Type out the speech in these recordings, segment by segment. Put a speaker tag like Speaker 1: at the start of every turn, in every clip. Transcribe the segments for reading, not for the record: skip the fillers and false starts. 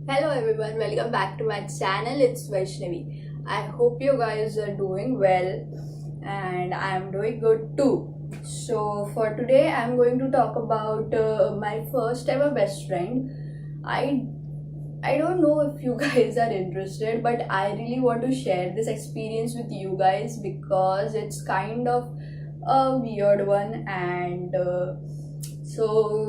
Speaker 1: Hello everyone, welcome back to my channel. It's Vaishnavi. I hope you guys are doing well and I am doing good too. So for today I'm going to talk about my first ever best friend. I I don't know if you guys are interested, but I really want to share this experience with you guys because it's kind of a weird one and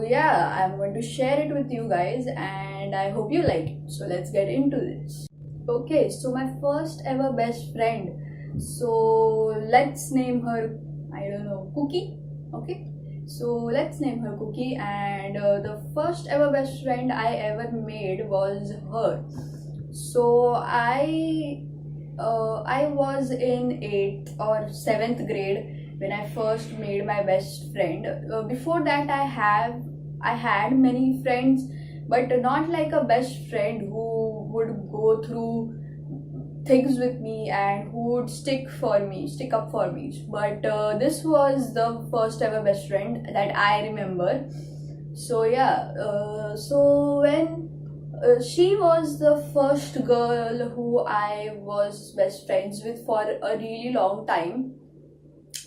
Speaker 1: yeah, I'm going to share it with you guys and I hope you like it. So let's get into this. Okay, so my first ever best friend. So let's name her, I don't know, Cookie. Okay, so let's name her Cookie. And the first ever best friend I ever made was her. So I was in 8th or 7th grade when I first made my best friend. Before that, I had many friends, but not like a best friend who would go through things with me and who would stick up for me. But this was the first ever best friend that I remember. So yeah, so when she was the first girl who I was best friends with for a really long time.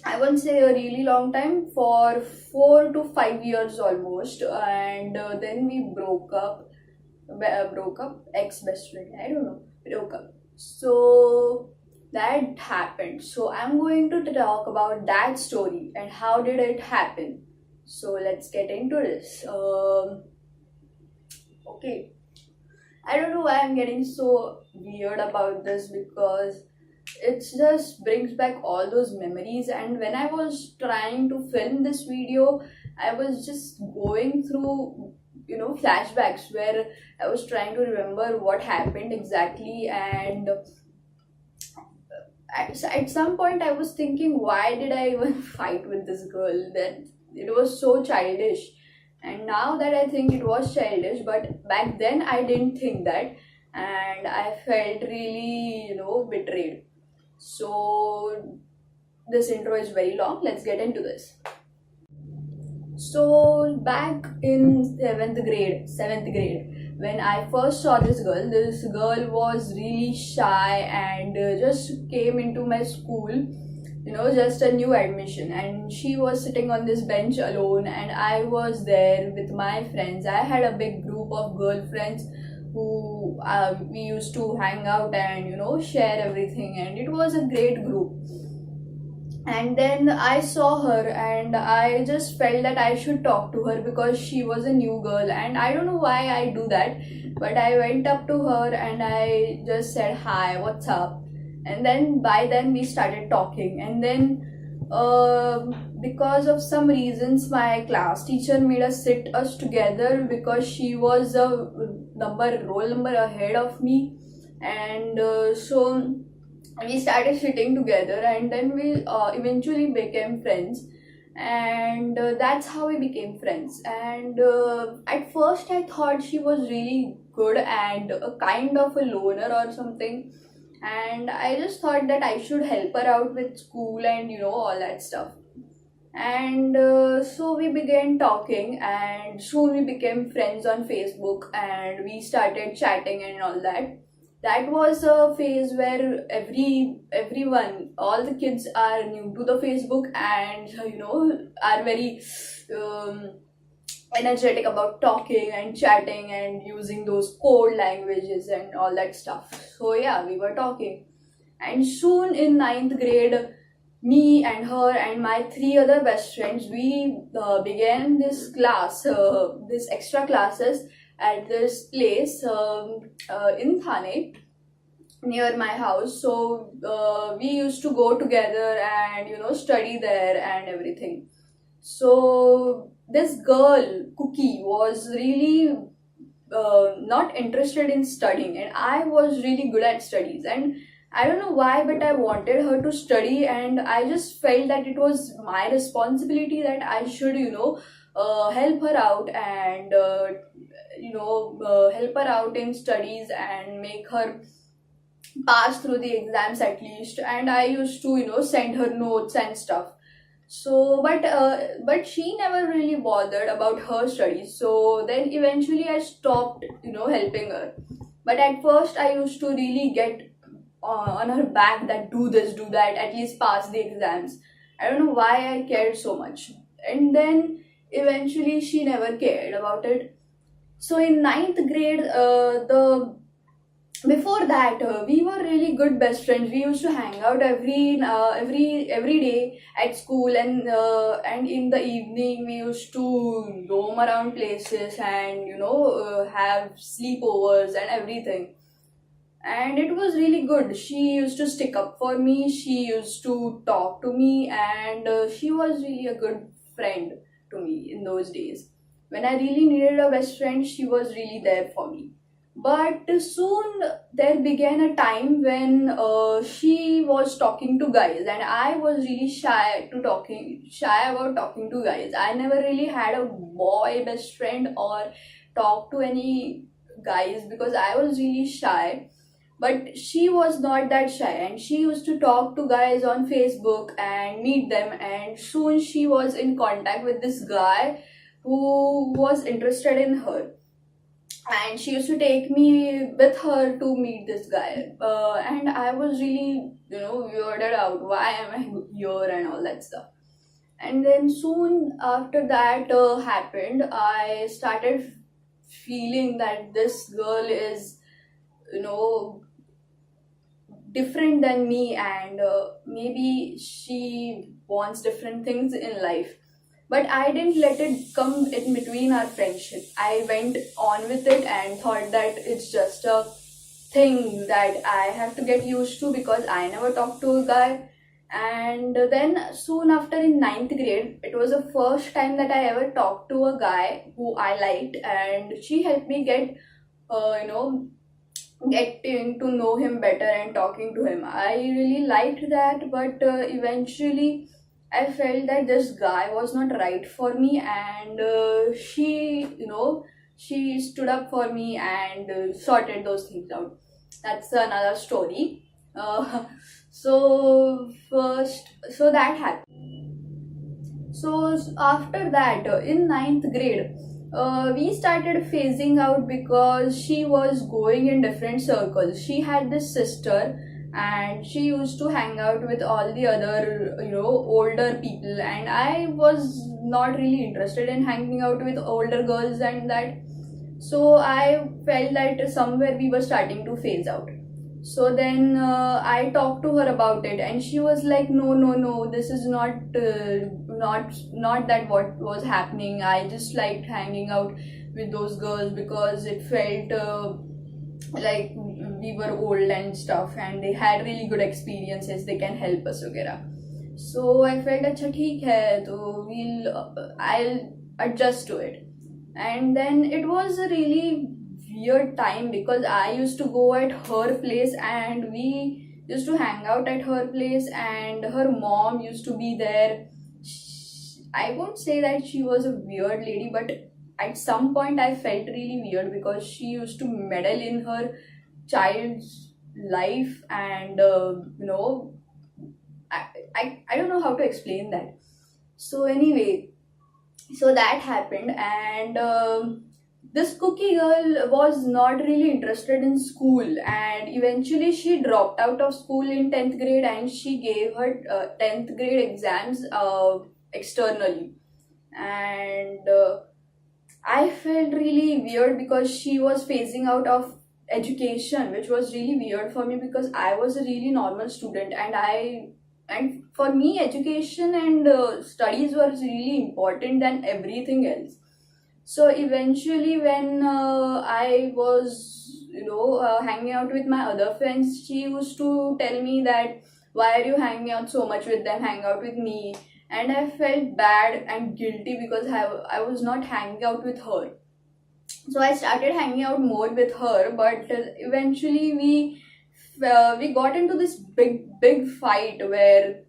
Speaker 1: I won't say a really long time, for 4 to 5 years almost, and then we broke up, ex best friend. I don't know, broke up. So that happened. So I'm going to talk about that story and how did it happen. So let's get into this. Okay, I don't know why I'm getting so weird about this because it just brings back all those memories. And when I was trying to film this video, I was just going through, flashbacks where I was trying to remember what happened exactly. And at some point, I was thinking, why did I even fight with this girl? That it was so childish. And now that I think it was childish, but back then I didn't think that, and I felt really, betrayed. So this intro is very long. Let's get into this. So back in seventh grade, when I first saw this girl was really shy and just came into my school, just a new admission, and she was sitting on this bench alone, and I was there with my friends. I had a big group of girlfriends who we used to hang out and share everything, and it was a great group. And then I saw her and I just felt that I should talk to her because she was a new girl, and I don't know why I do that, but I went up to her and I just said hi, what's up. And then by then we started talking, and then because of some reasons my class teacher made us sit us together because she was a roll number ahead of me. And so we started sitting together, and then we eventually became friends. And that's how we became friends. And at first I thought she was really good and a kind of a loner or something, and I just thought that I should help her out with school and all that stuff. And so we began talking, and soon we became friends on Facebook, and we started chatting and all that. That was a phase where everyone, all the kids are new to the Facebook, and are very um, energetic about talking and chatting and using those code languages and all that stuff. So yeah, we were talking, and soon in ninth grade, me and her and my three other best friends, we began this extra classes at this place in Thane near my house. So we used to go together and study there and everything. So this girl Cookie was really not interested in studying, and I was really good at studies. And I don't know why, but I wanted her to study, and I just felt that it was my responsibility that I should help her out and help her out in studies and make her pass through the exams at least. And I used to send her notes and stuff. So but she never really bothered about her studies. So then eventually I stopped helping her. But at first I used to really get on her back that do this, do that, at least pass the exams. I don't know why I cared so much. And then eventually she never cared about it. So in ninth grade, the before that, we were really good best friends. We used to hang out every day at school, and in the evening we used to roam around places and have sleepovers and everything. And it was really good. She used to stick up for me, she used to talk to me, and she was really a good friend to me in those days. When I really needed a best friend, she was really there for me. But soon there began a time when she was talking to guys, and I was really shy about talking to guys. I never really had a boy best friend or talk to any guys because I was really shy. But she was not that shy, and she used to talk to guys on Facebook and meet them, and soon she was in contact with this guy who was interested in her, and she used to take me with her to meet this guy. And I was really weirded out, why am I here and all that stuff. And then soon after that happened, I started feeling that this girl is you know different than me, and maybe she wants different things in life. But I didn't let it come in between our friendship. I went on with it and thought that it's just a thing that I have to get used to because I never talked to a guy. And then soon after, in ninth grade, it was the first time that I ever talked to a guy who I liked, and she helped me get uh, you know getting to know him better and talking to him. I really liked that, but eventually I felt that this guy was not right for me, and she stood up for me and sorted those things out. That's another story. Uh, so that happened. So after that, in ninth grade, we started phasing out because she was going in different circles. She had this sister, and she used to hang out with all the other, older people, and I was not really interested in hanging out with older girls and that. So I felt that somewhere we were starting to phase out. So then I talked to her about it, and she was like, no, no, no, this is not that what was happening. I just liked hanging out with those girls because it felt like we were old and stuff, and they had really good experiences, they can help us वगैरह. So I felt अच्छा ठीक है, तो I'll adjust to it. And then it was a really weird time because I used to go at her place, and we used to hang out at her place, and her mom used to be there. I won't say that she was a weird lady, but at some point I felt really weird because she used to meddle in her child's life, and I don't know how to explain that. So anyway, so that happened, and this cookie girl was not really interested in school, and eventually she dropped out of school in 10th grade, and she gave her 10th grade exams externally. And I felt really weird because she was phasing out of education, which was really weird for me because I was a really normal student, and for me education and studies were really important than everything else. So eventually, when I was hanging out with my other friends, she used to tell me that why are you hanging out so much with them, hang out with me. And I felt bad and guilty because I was not hanging out with her. So I started hanging out more with her, but eventually we got into this big fight where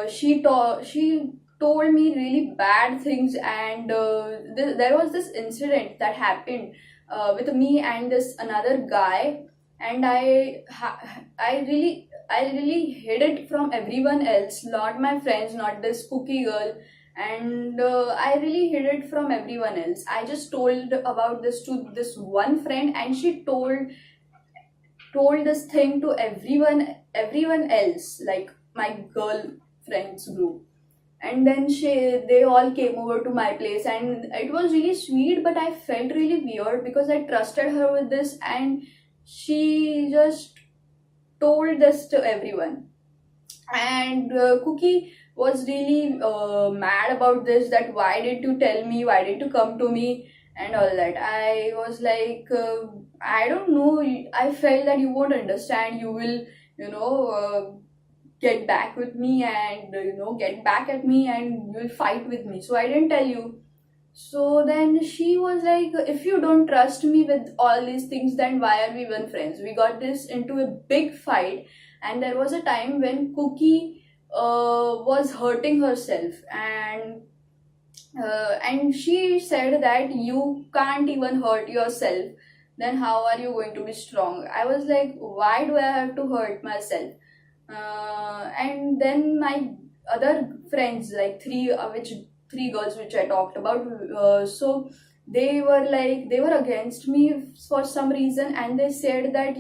Speaker 1: she told me really bad things, and there was this incident that happened with me and this another guy, and I really hid it from everyone else, not my friends, not this cookie girl. And I really hid it from everyone else. I just told about this to this one friend, and she told told this thing to everyone else, like my girl friends group. And then they all came over to my place, and it was really sweet, but I felt really weird because I trusted her with this, and she just told this to everyone. And Cookie was really mad about this, that why did you tell me, why did you come to me, and all that. I was like, I don't know, I felt that you won't understand, you will, you know, get back with me, and get back at me, and you will fight with me, so I didn't tell you. So then she was like, if you don't trust me with all these things, then why are we even friends? We got this into a big fight, and there was a time when Cookie was hurting herself, and she said that you can't even hurt yourself, then how are you going to be strong? I was like, why do I have to hurt myself? And then my other friends, like three girls which I talked about, so they were against me for some reason, and they said that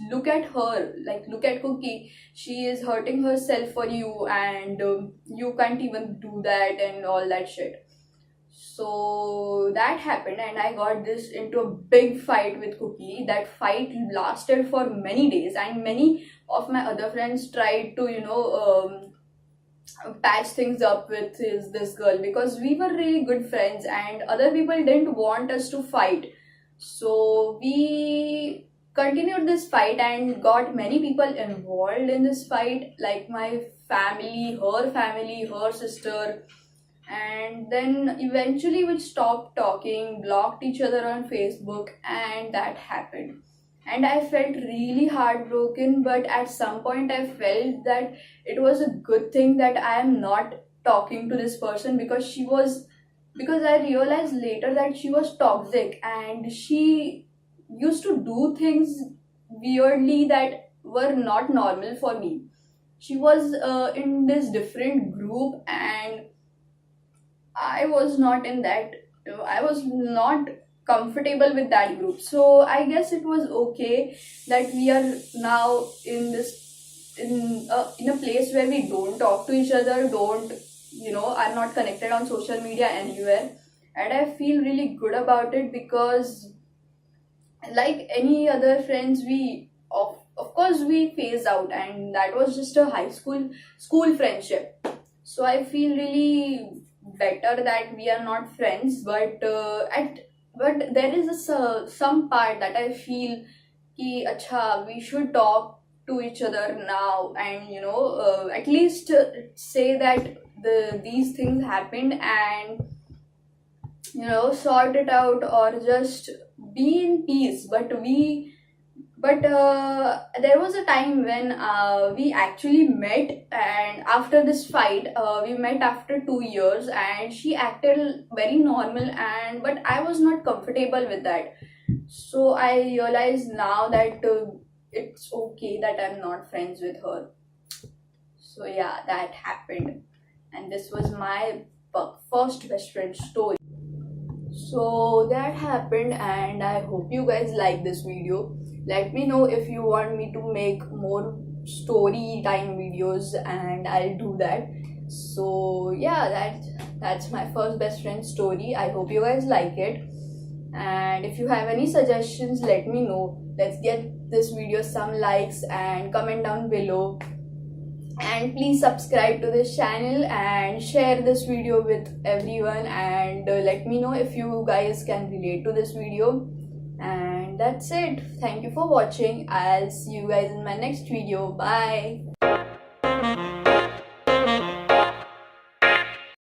Speaker 1: look at her, like look at Cookie, she is hurting herself for you, and you can't even do that, and all that shit. So that happened, and I got this into a big fight with Cookie. That fight lasted for many days, and many of my other friends tried to, patch things up with this girl, because we were really good friends, and other people didn't want us to fight. So we continued this fight and got many people involved in this fight, like my family, her sister. And then eventually we stopped talking, blocked each other on Facebook, and that happened. And I felt really heartbroken, but at some point I felt that it was a good thing that I am not talking to this person, because I realized later that she was toxic, and she used to do things weirdly that were not normal for me. She was in this different group, and I was not in that. I was not comfortable with that group. So I guess it was okay that we are now in a place where we don't talk to each other, don't, are not connected on social media anywhere, and I feel really good about it, because like any other friends, we of course we phased out, and that was just a high school friendship. So I feel really better that we are not friends, but there is some part that I feel ki acha, we should talk to each other now, and at least say that these things happened, and sort it out, or just be in peace. But there was a time when we actually met, and after this fight, we met after 2 years, and she acted very normal, and but I was not comfortable with that. So I realized now that it's okay that I'm not friends with her. So yeah, that happened, and this was my first best friend story. So that happened, and I hope you guys like this video. Let me know if you want me to make more story time videos, and I'll do that. So yeah, that's my first best friend story. I hope you guys like it, and if you have any suggestions, let me know. Let's get this video some likes, and comment down below, and please subscribe to this channel and share this video with everyone, and let me know if you guys can relate to this video. And that's it. Thank you for watching. I'll see you guys in my next video. Bye.